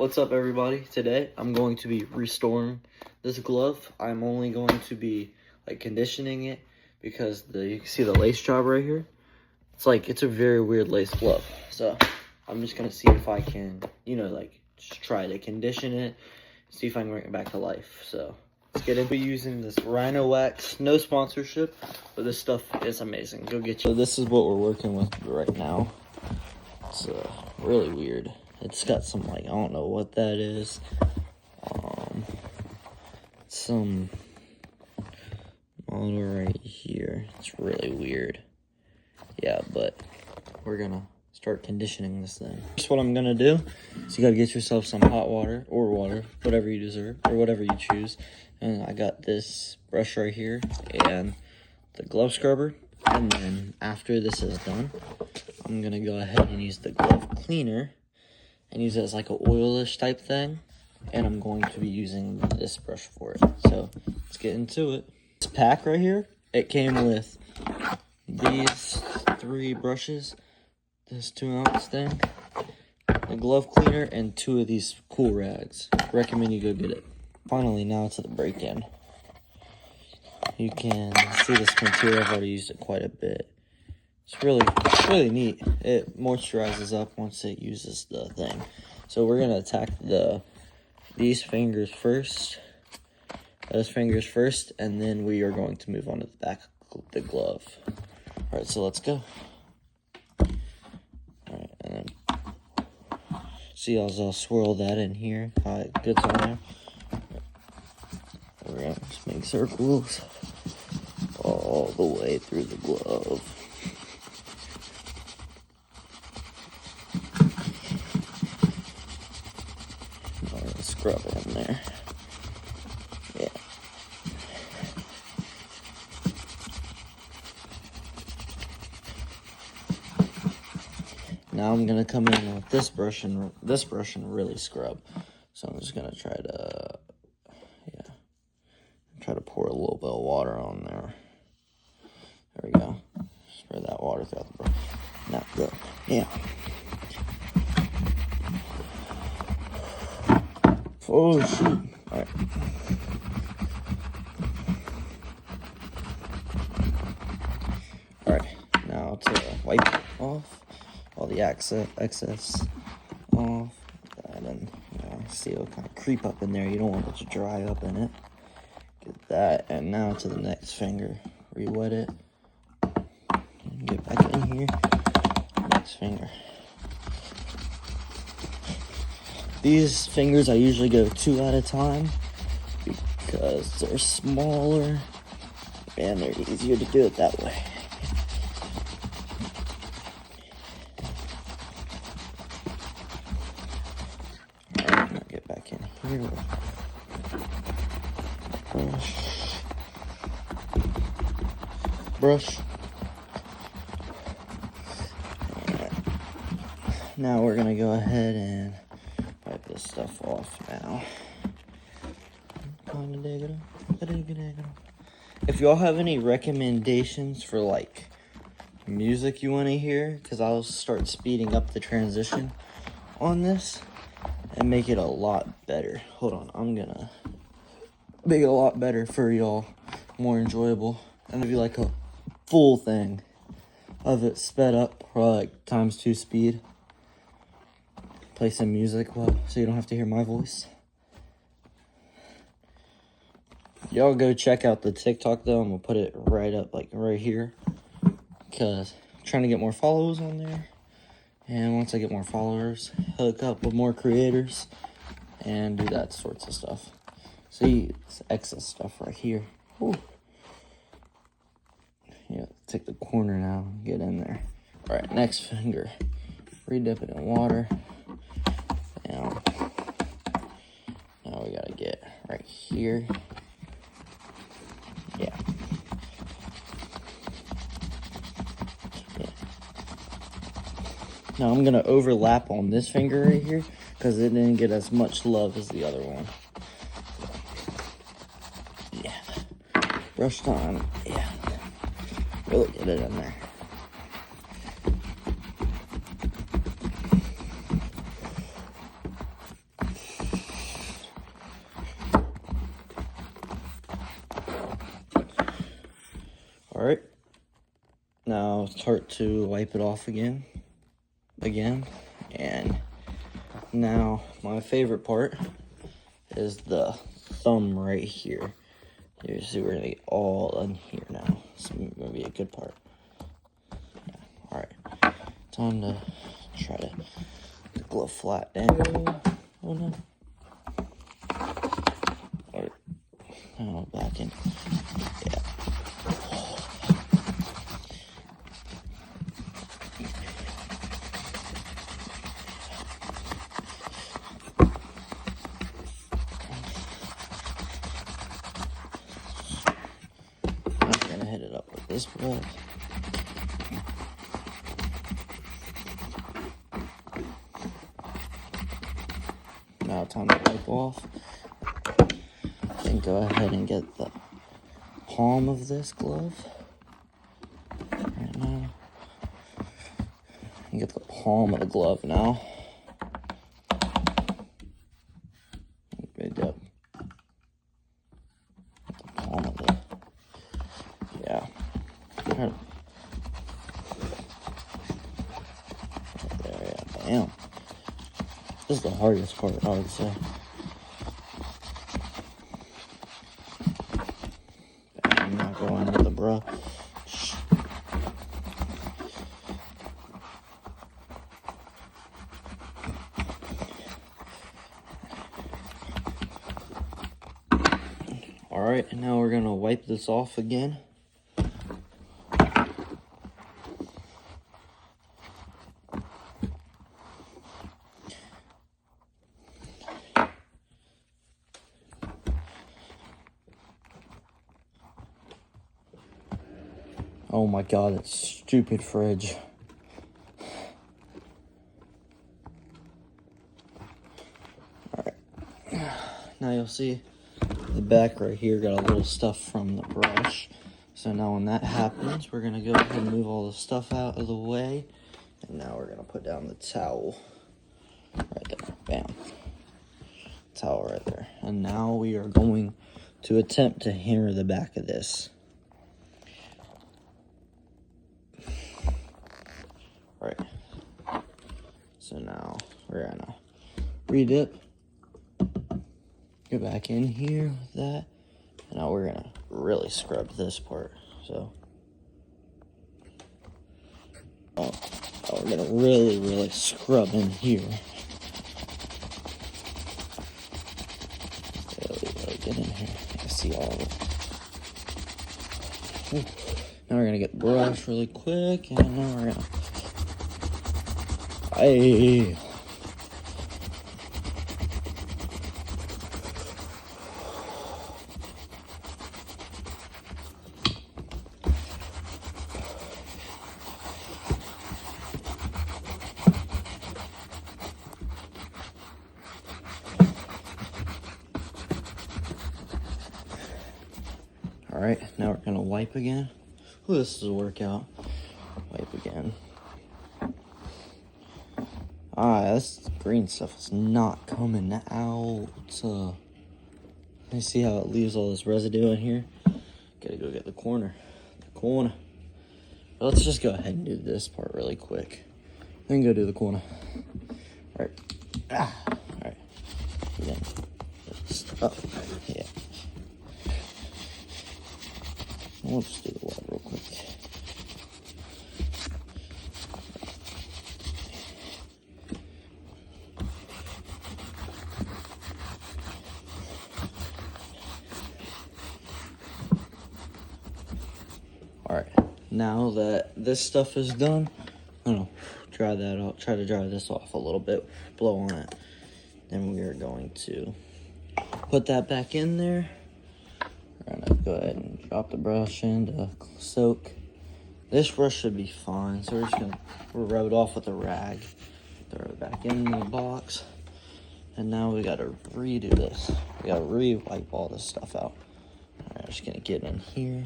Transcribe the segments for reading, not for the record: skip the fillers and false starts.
What's up, everybody? Today I'm going to be restoring this glove. I'm only going to be conditioning it because you can see the lace job right here. It's a very weird lace glove. So I'm just gonna see if I can, just try to condition it, see if I can bring it back to life. So let's get into using this Rhino Wax. No sponsorship, but this stuff is amazing. Go get you. So this is what we're working with right now. It's really weird. It's got some, I don't know what that is. Some model right here. It's really weird. Yeah, but we're gonna start conditioning this thing. Just what I'm gonna do is you gotta get yourself some hot water or water, whatever you deserve or whatever you choose. And I got this brush right here and the glove scrubber. And then after this is done, I'm gonna go ahead and use the glove cleaner and use it as like a oilish type thing. And I'm going to be using this brush for it. So let's get into it. This pack right here, it came with these 3 brushes, this 2-ounce thing, the glove cleaner, and 2 of these cool rags. Recommend you go get it. Finally, now to the break-in. You can see this material. I've already used it quite a bit. It's really neat. It moisturizes up once it uses the thing. So we're gonna attack these fingers first, those fingers first, and then we are going to move on to the back of the glove. All right, so let's go. All right, and then see, I'll swirl that in here. How it gets on there. We're gonna just make circles all the way through the glove. Scrub it in there. Yeah. Now I'm gonna come in with this brush and really scrub. So I'm just gonna try to pour a little bit of water on there. There we go. Spread that water throughout the brush. Now go. Yeah. Oh shoot. Alright. Alright, now to wipe off all the excess off. And see it'll kind of creep up in there. You don't want it to dry up in it. Get that, and now to the next finger. Re-wet it. Get back in here. Next finger. These fingers I usually go 2 at a time because they're smaller and they're easier to do it that way. Alright, now get back in here. Brush. Now we're gonna go ahead and wipe this stuff off now. If y'all have any recommendations for music you want to hear, because I'll start speeding up the transition on this and make it a lot better. Hold on, I'm gonna make it a lot better for y'all, more enjoyable, and maybe like a full thing of it sped up, or ×2 speed. Play some music so you don't have to hear my voice. Y'all go check out the TikTok though. I'm gonna put it right up right here because I'm trying to get more followers on there. And once I get more followers, hook up with more creators and do that sorts of stuff. See, it's excess stuff right here. Ooh. Yeah, take the corner now and get in there. All right, next finger. Re-dip it in water. Now we gotta get right here. Yeah. Now I'm gonna overlap on this finger right here because it didn't get as much love as the other one. Yeah. Brush time. Yeah. Really get it in there. Now start to wipe it off again. And now my favorite part is the thumb right here. You see we're gonna get all in here now. It's gonna be a good part. Yeah. Alright. Time to try to get the glove flat down. Oh no. Alright. Now back in. Yeah. I'm gonna hit it up with this glove. Now time to wipe off. And go ahead and get the palm of this glove right now. And get the palm of the glove now. Good job. The palm of the, yeah. Right there, yeah, bam. This is the hardest part, I would say. I'm not going with the brush. Alright, and now we're gonna wipe this off again. Oh my god, that stupid fridge. Alright. Now you'll see the back right here got a little stuff from the brush. So now when that happens, we're gonna go ahead and move all the stuff out of the way. And now we're gonna put down the towel. Right there, bam. Towel right there. And now we are going to attempt to hammer the back of this. Right. So now we're gonna redip. Go back in here with that. And now we're gonna really scrub this part. So we're gonna really scrub in here. Really get in here. I see all of it. Ooh. Now we're gonna get the brush really quick, and now we're gonna. Hey. Alright, now we're gonna wipe again. Ooh, this is a workout. Wipe again. This green stuff is not coming out. You see how it leaves all this residue in here? Gotta go get the corner. But let's just go ahead and do this part really quick. Then go do the corner. Alright. Alright. Again. Oh, yeah. We'll just do the water real quick. Alright, now that this stuff is done, I'm gonna dry that off, try to dry this off a little bit, blow on it. Then we are going to put that back in there. We're gonna go ahead and drop the brush in to soak. This brush should be fine, so we're just gonna rub it off with a rag. Throw it back in the box. And now we gotta redo this. We gotta re-wipe all this stuff out. Alright, I'm just gonna get in here.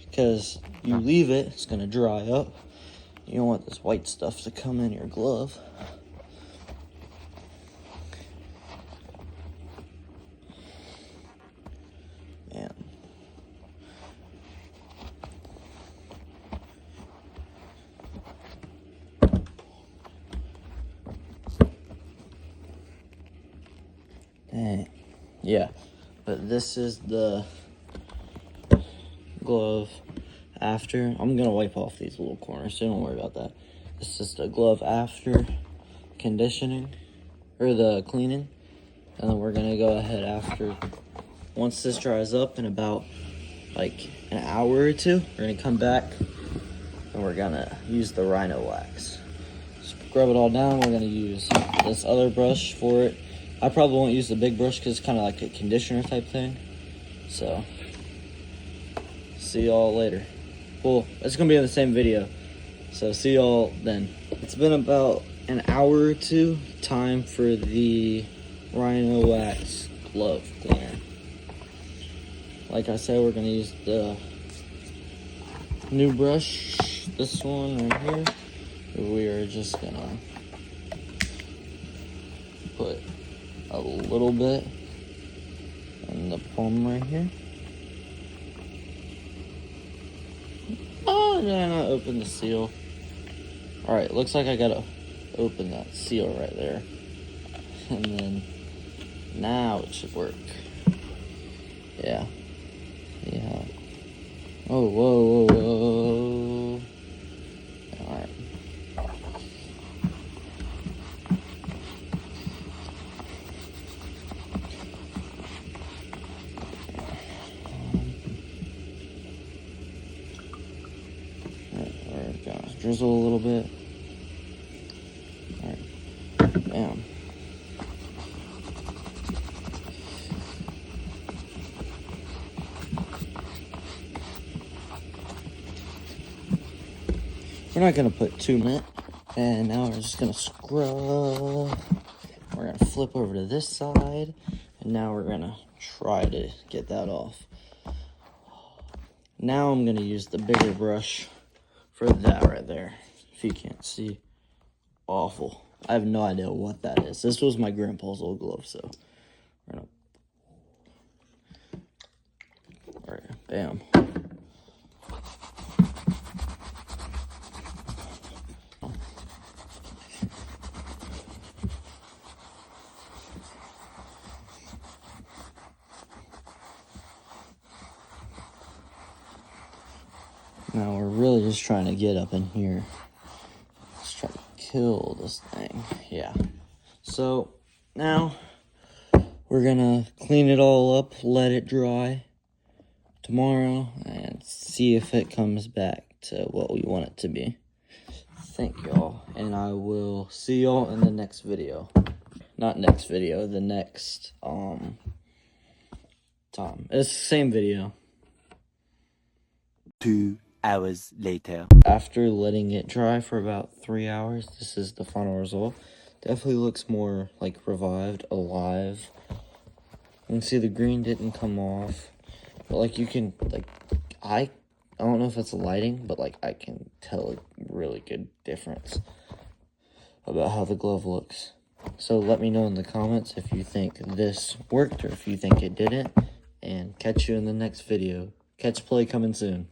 Because you leave it, it's gonna dry up. You don't want this white stuff to come in your glove. Man. And yeah, but this is the glove after. I'm gonna wipe off these little corners, so don't worry about that. This is the glove after conditioning, or the cleaning. And then we're gonna go ahead after, once this dries up in about like an hour or two, we're gonna come back and we're gonna use the Rhino wax. Scrub it all down. We're gonna use this other brush for it. I probably won't use the big brush because it's kind of like a conditioner type thing. So, see y'all later. Well, it's gonna be in the same video. So see y'all then. It's been about an hour or two. Time for the Rhino wax glove cleaner. Like I said, we're gonna use the new brush, this one right here. We are just gonna put a little bit in the palm right here. Oh, no, I open the seal. Alright, looks like I gotta open that seal right there. And then now it should work. Yeah. Yeah. Oh, whoa, whoa, whoa. Alright. We're gonna drizzle a little bit. Alright. Bam. We're not gonna put too much. And now we're just gonna scrub. We're gonna flip over to this side. And now we're gonna try to get that off. Now I'm gonna use the bigger brush for that right there. If you can't see, awful. I have no idea what that is. This was my grandpa's old glove, so we're gonna, all right, bam. Now we're really just trying to get up in here. Let's try to kill this thing. Yeah. So now we're gonna clean it all up, let it dry tomorrow, and see if it comes back to what we want it to be. Thank y'all, and I will see y'all in the next video. Not next video, the next time. It's the same video. 2 hours later. After letting it dry for about 3 hours, this is the final result. Definitely looks more like revived, alive. You can see the green didn't come off, but like you can, like, I don't know if it's lighting, but like I can tell a really good difference about how the glove looks. So let me know in the comments if you think this worked or if you think it didn't, and catch you in the next video. Catch play coming soon.